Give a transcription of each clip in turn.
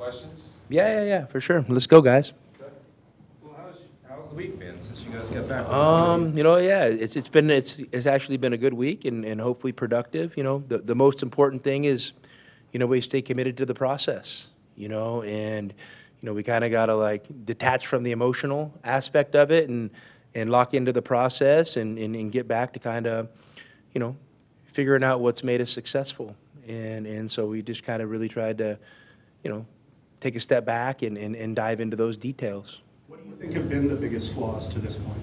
questions? Yeah, for sure. Let's go, guys. Okay. Well, how's the week been since you guys got back? It's actually been a good week and hopefully productive. The most important thing is, we stay committed to the process. And we kind of got to detach from the emotional aspect of it and lock into the process and get back to kind of, figuring out what's made us successful. And so we just kind of really tried to, take a step back and dive into those details. What do you think have been the biggest flaws to this point?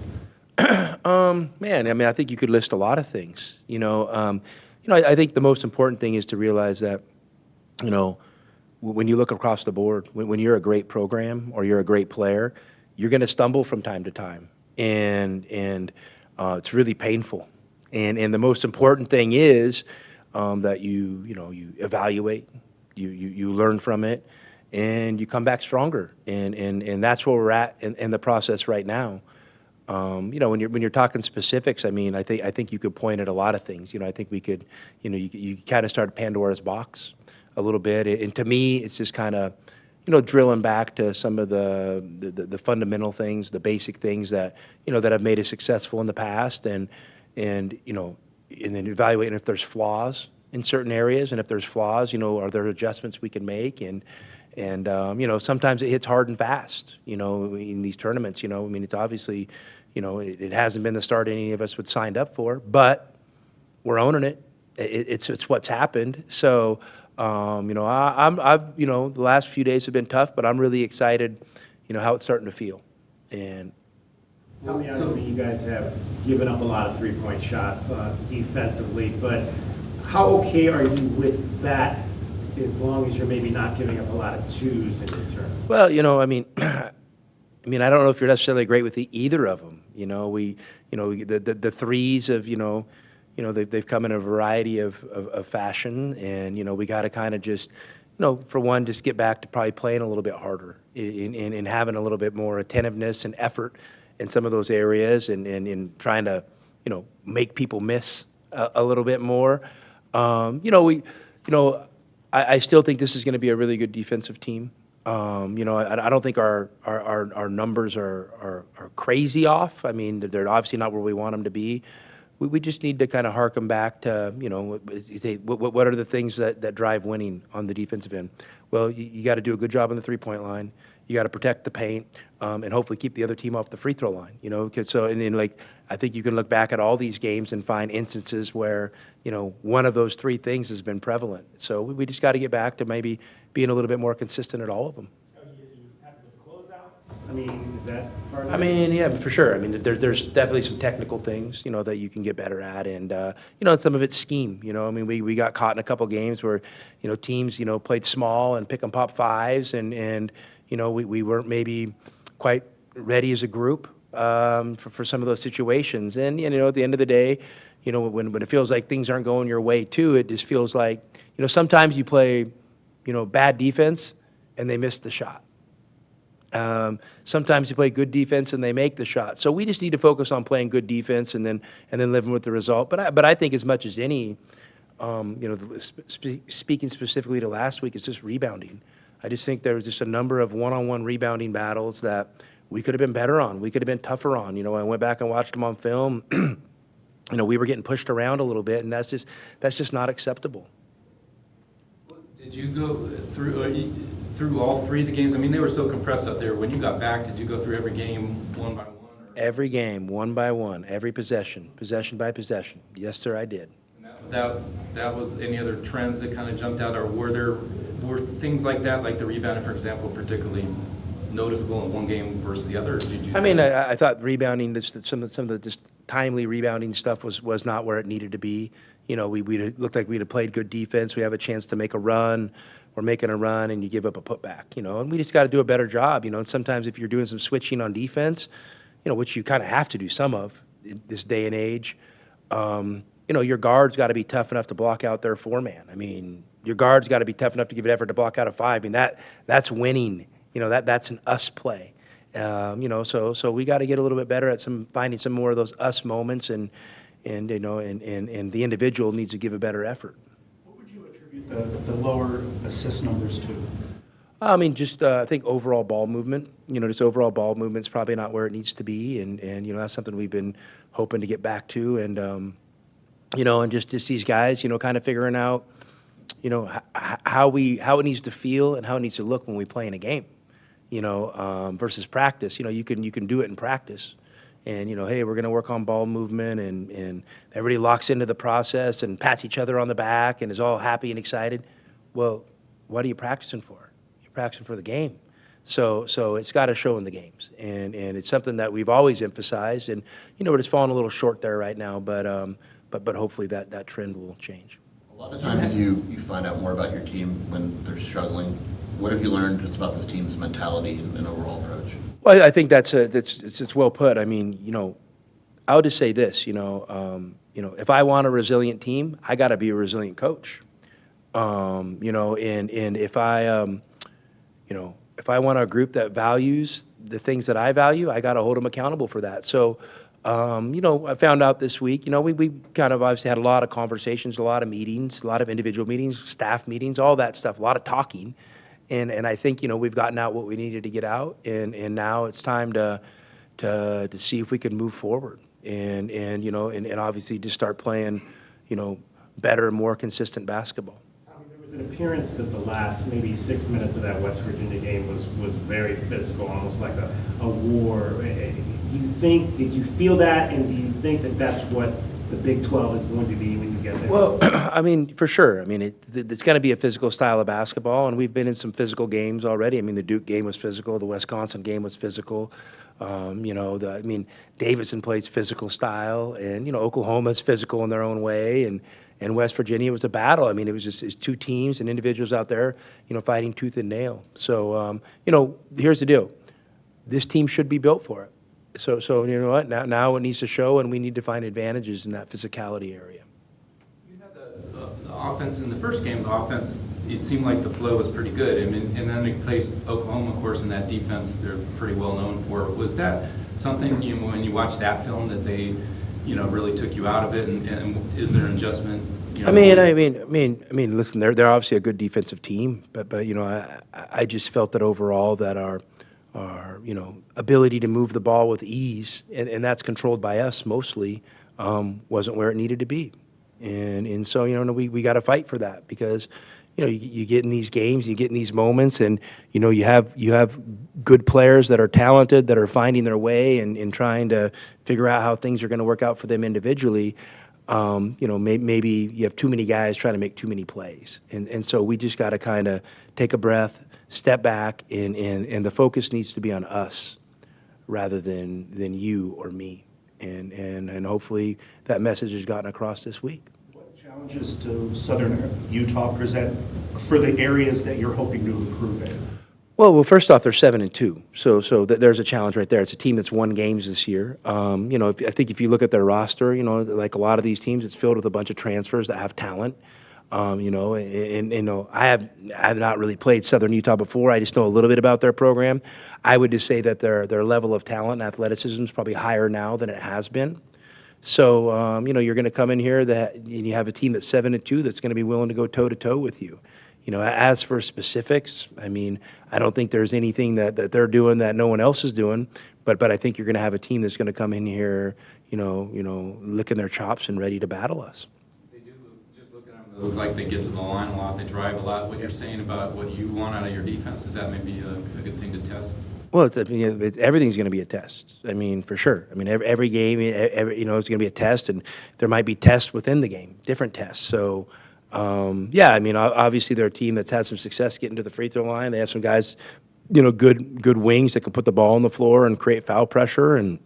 I think you could list a lot of things. I think the most important thing is to realize that, when you look across the board, when you're a great program or you're a great player, you're going to stumble from time to time, and it's really painful. And the most important thing is that you evaluate, you learn from it, and you come back stronger. And that's where we're at in the process right now. When you're talking specifics, I think you could point at a lot of things. I think we could, you kind of start Pandora's box a little bit. And to me, it's just kind of, drilling back to some of the fundamental things, the basic things that, that have made us successful in the past, and then evaluating if there's flaws in certain areas, and if there's flaws, are there adjustments we can make? And sometimes it hits hard and fast, in these tournaments. It's obviously, it hasn't been the start any of us would signed up for, but we're owning it. It's what's happened. So, the last few days have been tough, but I'm really excited, how it's starting to feel. And Tell me, obviously, you guys have given up a lot of three-point shots defensively, but how okay are you with that, as long as you're maybe not giving up a lot of twos in return? Well, I don't know if you're necessarily great with either of them. The threes of, they've come in a variety of fashion, and, we got to kind of just, for one, just get back to probably playing a little bit harder and having a little bit more attentiveness and effort in some of those areas, and in trying to, make people miss a little bit more. I still think this is going to be a really good defensive team. I don't think our numbers are crazy off. They're obviously not where we want them to be. We just need to kind of harken back to, what are the things that drive winning on the defensive end? Well, you got to do a good job on the three-point line. You got to protect the paint, and hopefully keep the other team off the free throw line. I think you can look back at all these games and find instances where, one of those three things has been prevalent. So we just got to get back to maybe being a little bit more consistent at all of them. Are you happy with closeouts? Is that part of it? Yeah, for sure. There's definitely some technical things, that you can get better at, and some of it's scheme. We got caught in a couple games where, teams, played small and pick and pop fives, and we weren't maybe quite ready as a group for some of those situations. And at the end of the day, when it feels like things aren't going your way too, it just feels like, sometimes you play, bad defense and they miss the shot. Sometimes you play good defense and they make the shot. So we just need to focus on playing good defense and then living with the result. But I think as much as any, speaking specifically to last week, it's just rebounding. I just think there was just a number of one-on-one rebounding battles that we could have been better on. We could have been tougher on. I went back and watched them on film. We were getting pushed around a little bit, and that's just not acceptable. Did you go through all three of the games? They were so compressed out there. When you got back, did you go through every game one by one? Every game, one by one, every possession by possession. Yes, sir, I did. And that was any other trends that kind of jumped out, or were things like that, like the rebounding, for example, particularly noticeable in one game versus the other? I thought rebounding, some of the just timely rebounding stuff was not where it needed to be. We looked like we'd have played good defense. We have a chance to make a run. We're making a run, and you give up a putback. And we just got to do a better job. And sometimes if you're doing some switching on defense, which you kind of have to do some of in this day and age, your guard's got to be tough enough to block out their four-man. Your guard's got to be tough enough to give it effort to block out a five. That's winning. That's an us play. So we got to get a little bit better at finding some more of those us moments, and the individual needs to give a better effort. What would you attribute the lower assist numbers to? I mean, just I think overall ball movement. Just overall ball movement's probably not where it needs to be, and that's something we've been hoping to get back to, and and just these guys, kind of figuring out, how it needs to feel and how it needs to look when we play in a game, versus practice. You can do it in practice, and hey, we're going to work on ball movement, and everybody locks into the process and pats each other on the back and is all happy and excited. Well, what are you practicing for? You're practicing for the game. So it's got to show in the games, and it's something that we've always emphasized, and we're just falling a little short there right now, but hopefully that trend will change. A lot of times you find out more about your team when they're struggling. What have you learned just about this team's mentality and overall approach? Well, I think it's well put. I mean, I would just say this, if I want a resilient team, I got to be a resilient coach. And if I want a group that values the things that I value, I got to hold them accountable for that. So, I found out this week, we kind of obviously had a lot of conversations, a lot of meetings, a lot of individual meetings, staff meetings, all that stuff, a lot of talking. And I think, we've gotten out what we needed to get out, and now it's time to see if we can move forward and obviously just start playing, better, more consistent basketball. There was an appearance that the last maybe 6 minutes of that West Virginia game was very physical, almost like a war. Did you feel that, and do you think that that's what the Big 12 is going to be when you get there? Well, I mean, for sure. I mean, it's going to be a physical style of basketball, and we've been in some physical games already. I mean, the Duke game was physical. The Wisconsin game was physical. Davidson plays physical style, and, Oklahoma's physical in their own way, and West Virginia was a battle. I mean, it's two teams and individuals out there, fighting tooth and nail. So, here's the deal. This team should be built for it. So you know what? Now it needs to show, and we need to find advantages in that physicality area. You had the offense in the first game. The offense, it seemed like the flow was pretty good. I mean, and then they faced Oklahoma, of course, in that defense they're pretty well known for. Was that something when you watched that film that they, really took you out of it? And is there an adjustment? I mean, listen, they're obviously a good defensive team, but I just felt that overall that our ability to move the ball with ease, and that's controlled by us mostly, wasn't where it needed to be. And so, we got to fight for that, because, you get in these games, you get in these moments, and, you have good players that are talented, that are finding their way and trying to figure out how things are going to work out for them individually. Maybe you have too many guys trying to make too many plays. And so we just got to kind of take a breath, step back, and the focus needs to be on us rather than you or me. And hopefully that message has gotten across this week. What challenges do Southern Utah present for the areas that you're hoping to improve in? Well, first off, they're 7-2, so there's a challenge right there. It's a team that's won games this year. I think if you look at their roster, like a lot of these teams, it's filled with a bunch of transfers that have talent. I have not really played Southern Utah before. I just know a little bit about their program. I would just say that their level of talent and athleticism is probably higher now than it has been. So, you're going to come in here and you have a team that's 7-2 that's going to be willing to go toe-to-toe with you. As for specifics, I mean, I don't think there's anything that they're doing that no one else is doing, but I think you're going to have a team that's going to come in here, licking their chops and ready to battle us. They do, just looking at them, they look like they get to the line a lot, they drive a lot. What you're saying about what you want out of your defense, is that maybe a good thing to test? Well, everything's going to be a test. I mean, for sure. I mean, every game, it's going to be a test, and there might be tests within the game, different tests. So, obviously they're a team that's had some success getting to the free throw line. They have some guys, good wings that can put the ball on the floor and create foul pressure, and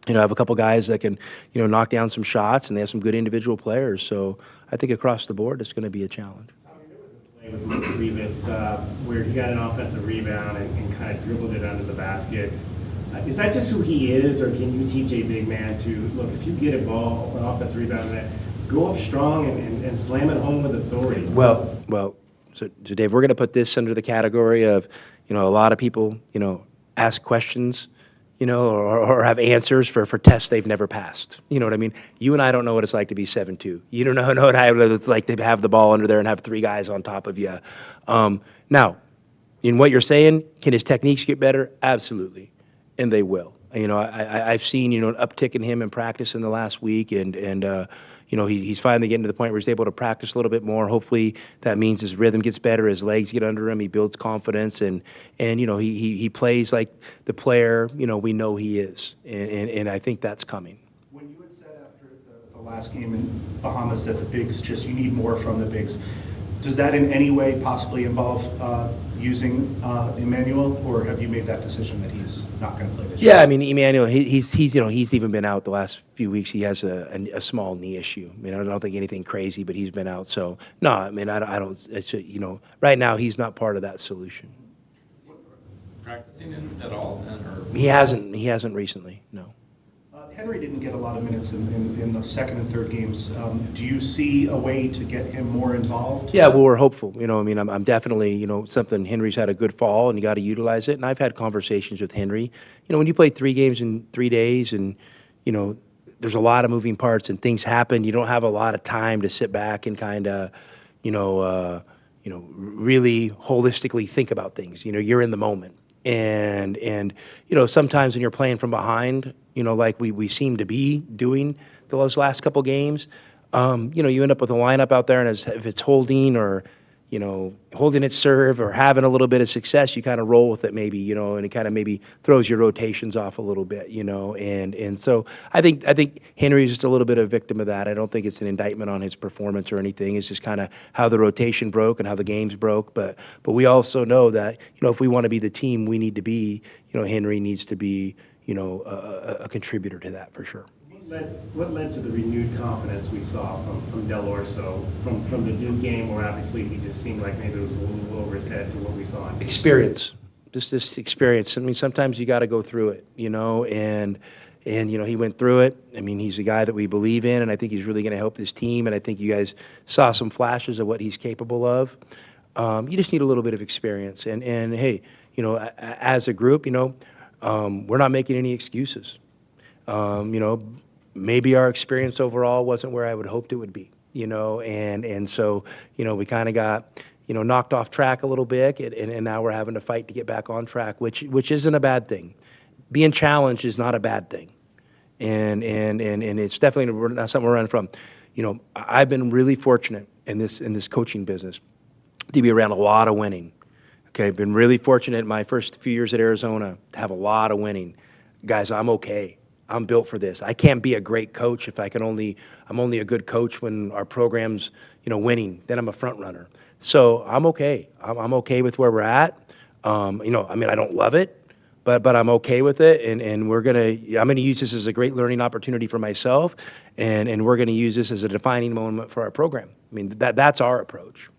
have a couple guys that can, knock down some shots, and they have some good individual players. So I think across the board, it's going to be a challenge. There was a play with Luke Rivas where he got an offensive rebound and kind of dribbled it under the basket. Is that just who he is, or can you teach a big man to, look, if you get a ball, an offensive rebound, go up strong and slam it home with authority? Well, so Dave, we're going to put this under the category of, a lot of people, ask questions, or have answers for tests they've never passed. You know what I mean? You and I don't know what it's like to be 7-2. You don't know what it's like to have the ball under there and have three guys on top of you. Now, In what you're saying, can his techniques get better? Absolutely, and they will. I've seen an uptick in him in practice in the last week, and he's finally getting to the point where he's able to practice a little bit more. Hopefully, that means his rhythm gets better, his legs get under him, he builds confidence, and he plays like the player we know he is, and I think that's coming. When you had said after the last game in Bahamas that the bigs you need more from the bigs, does that in any way possibly involve using Emmanuel, or have you made that decision that he's not going to play this year? Yeah, I mean, Emmanuel, he's even been out the last few weeks. He has a small knee issue. I mean, I don't think anything crazy, but he's been out. So no, I mean, I don't. It's right now he's not part of that solution. Practicing at all then, or? He hasn't recently. No. Henry didn't get a lot of minutes in the second and third games. Do you see a way to get him more involved? Yeah, well, we're hopeful. I mean, I'm definitely, something. Henry's had a good fall, and you got to utilize it. And I've had conversations with Henry. When you play 3 games in 3 days, and there's a lot of moving parts and things happen. You don't have a lot of time to sit back and kind of, really holistically think about things. You're in the moment, and sometimes when you're playing from behind, like we seem to be doing those last couple games, you end up with a lineup out there, and if it's holding or, holding its serve or having a little bit of success, you kind of roll with it maybe, and it kind of maybe throws your rotations off a little bit, and so I think Henry's just a little bit of a victim of that. I don't think it's an indictment on his performance or anything. It's just kind of how the rotation broke and how the games broke. But we also know that, if we want to be the team we need to be, Henry needs to be, a contributor to that for sure. What led to the renewed confidence we saw from Del Orso from the Duke game, where obviously he just seemed like maybe it was a little over his head to what we saw in experience, just this experience. I mean, sometimes you got to go through it, and he went through it. I mean, he's a guy that we believe in, and I think he's really going to help this team. And I think you guys saw some flashes of what he's capable of. You just need a little bit of experience, and hey, as a group, we're not making any excuses. Maybe our experience overall wasn't where I would hoped it would be, and so, we kind of got, knocked off track a little bit, and now we're having to fight to get back on track, which isn't a bad thing. Being challenged is not a bad thing, and it's definitely not something we're running from. I've been really fortunate in this coaching business to be around a lot of winning. Okay, I've been really fortunate in my first few years at Arizona to have a lot of winning. Guys, I'm okay. I'm built for this. I can't be a great coach if I'm only a good coach when our program's, winning. Then I'm a front runner. So I'm okay. I'm okay with where we're at. I don't love it, but I'm okay with it. And I'm gonna use this as a great learning opportunity for myself, and we're gonna use this as a defining moment for our program. I mean, that's our approach.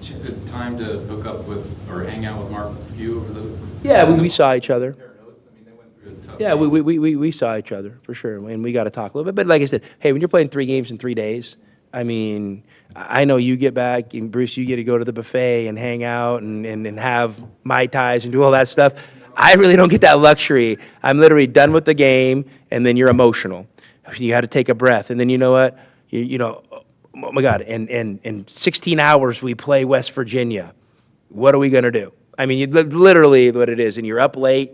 The time to hook up with or hang out with Mark Few over the. Yeah, we saw each other. They went through a tough. Yeah, we saw each other for sure, and we got to talk a little bit. But like I said, hey, when you're playing 3 games in 3 days, I mean, I know you get back, and Bruce, you get to go to the buffet and hang out and have Mai Tais and do all that stuff. I really don't get that luxury. I'm literally done with the game, and then you're emotional. You got to take a breath, and then you know what? Oh my God! And in 16 hours we play West Virginia. What are we gonna do? I mean, literally what it is. And you're up late.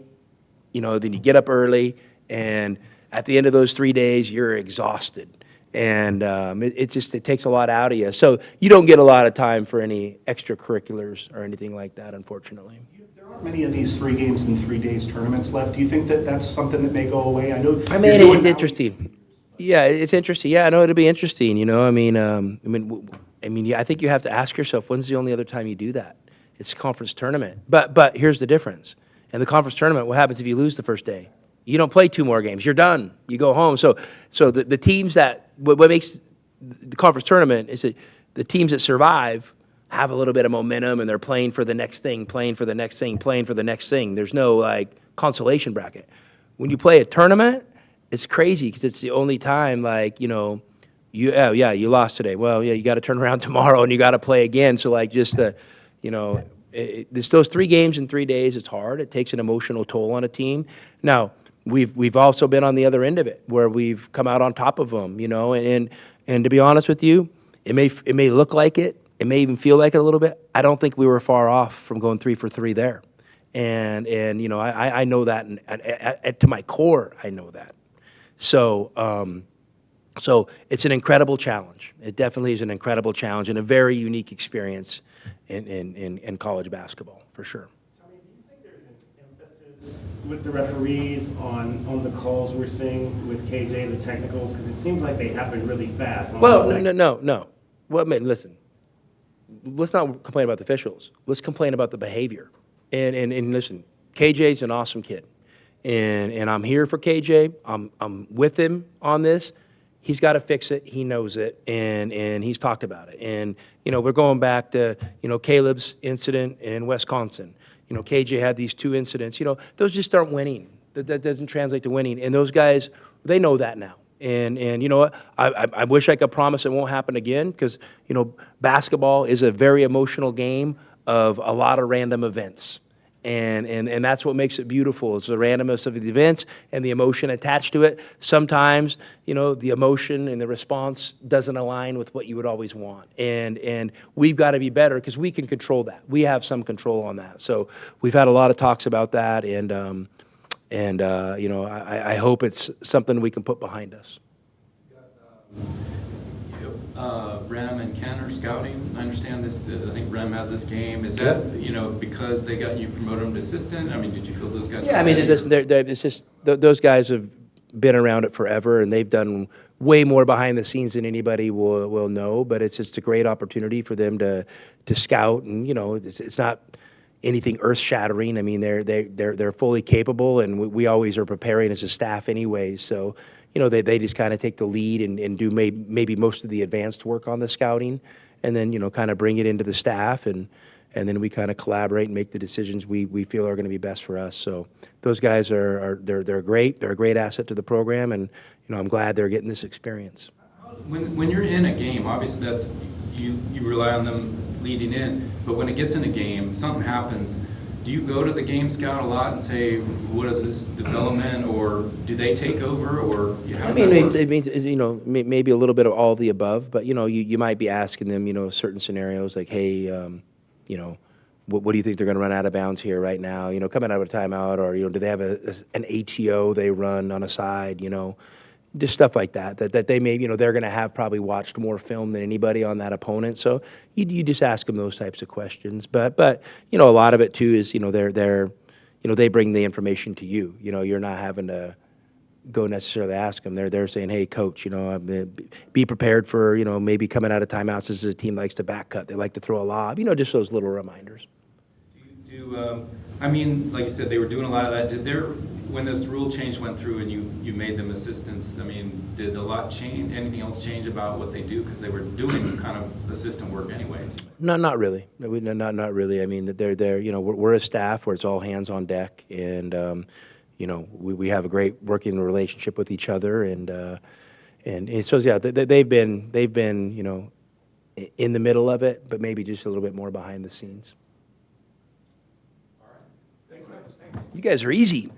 Then you get up early, and at the end of those 3 days, you're exhausted, and it takes a lot out of you. So you don't get a lot of time for any extracurriculars or anything like that, unfortunately. There aren't many of these 3 games in 3 days tournaments left. Do you think that that's something that may go away? I know. I mean, it's interesting. Yeah, it's interesting. Yeah, I know it'll be interesting. I think you have to ask yourself, when's the only other time you do that? It's a conference tournament. But here's the difference. In the conference tournament, what happens if you lose the first day? You don't play 2 more games. You're done. You go home. So the teams that what makes the conference tournament is that the teams that survive have a little bit of momentum, and they're playing for the next thing, playing for the next thing, playing for the next thing. There's no consolation bracket. When you play a tournament, it's crazy because it's the only time you lost today. Well, yeah, you got to turn around tomorrow and you got to play again. So it's those 3 games in 3 days. It's hard. It takes an emotional toll on a team. Now we've also been on the other end of it where we've come out on top of them. And to be honest with you, it may look like it, It may even feel like it a little bit. I don't think we were far off from going 3 for 3 there. And you know, I know that, and to my core, I know that. So, so it's an incredible challenge. It definitely is an incredible challenge and a very unique experience in college basketball, for sure. Tommy, do you think there's an emphasis with the referees on the calls we're seeing with KJ and the technicals? Because it seems like they happen really fast. Well, no. Well, man, listen. Let's not complain about the officials. Let's complain about the behavior. And listen, KJ's an awesome kid, and I'm here for KJ. I'm with him on this. He's got to fix it. He knows it, and he's talked about it. And you know, we're going back to Caleb's incident in Wisconsin. KJ had these 2 incidents. Those just aren't winning. That doesn't translate to winning. And those guys, they know that now. And you know what? I wish I could promise it won't happen again, because basketball is a very emotional game of a lot of random events. And that's what makes it beautiful, is the randomness of the events and the emotion attached to it. Sometimes, the emotion and the response doesn't align with what you would always want. And we've got to be better, because we can control that. We have some control on that. So we've had a lot of talks about that, and I hope it's something we can put behind us. Rem and Ken are scouting. I understand this. I think Rem has this game. Is that because they got you promoted them to assistant? I mean, did you feel those guys? Yeah, I mean, it's just those guys have been around it forever, and they've done way more behind the scenes than anybody will know. But it's just a great opportunity for them to scout, and it's not anything earth-shattering. I mean, they're fully capable, and we always are preparing as a staff anyway. So, they just kind of take the lead and do maybe most of the advanced work on the scouting, and then, kind of bring it into the staff, and then we kind of collaborate and make the decisions we feel are going to be best for us. So those guys they're great. They're a great asset to the program, and, I'm glad they're getting this experience. When you're in a game, obviously that's you rely on them leading in, but when it gets in a game, something happens. Do you go to the game scout a lot and say, what is this development, or do they take over, or how does that work? It means maybe a little bit of all the above, but you might be asking them certain scenarios like, hey, what do you think they're going to run out of bounds here right now? Coming out of a timeout, or do they have an ATO they run on a side? Just stuff like that they may, they're going to have probably watched more film than anybody on that opponent. So you just ask them those types of questions. But a lot of it too is, they bring the information to you. You're not having to go necessarily ask them. They're saying, hey, coach, be prepared for, maybe coming out of timeouts. This is a team that likes to back cut. They like to throw a lob. Just those little reminders. I mean, like you said, they were doing a lot of that. When this rule change went through and you made them assistants, I mean, did a lot change? Anything else change about what they do? Because they were doing kind of assistant work anyways. No, not really. No, not really. I mean, we're a staff where it's all hands on deck, and we have a great working relationship with each other, and so yeah, they've been in the middle of it, but maybe just a little bit more behind the scenes. You guys are easy.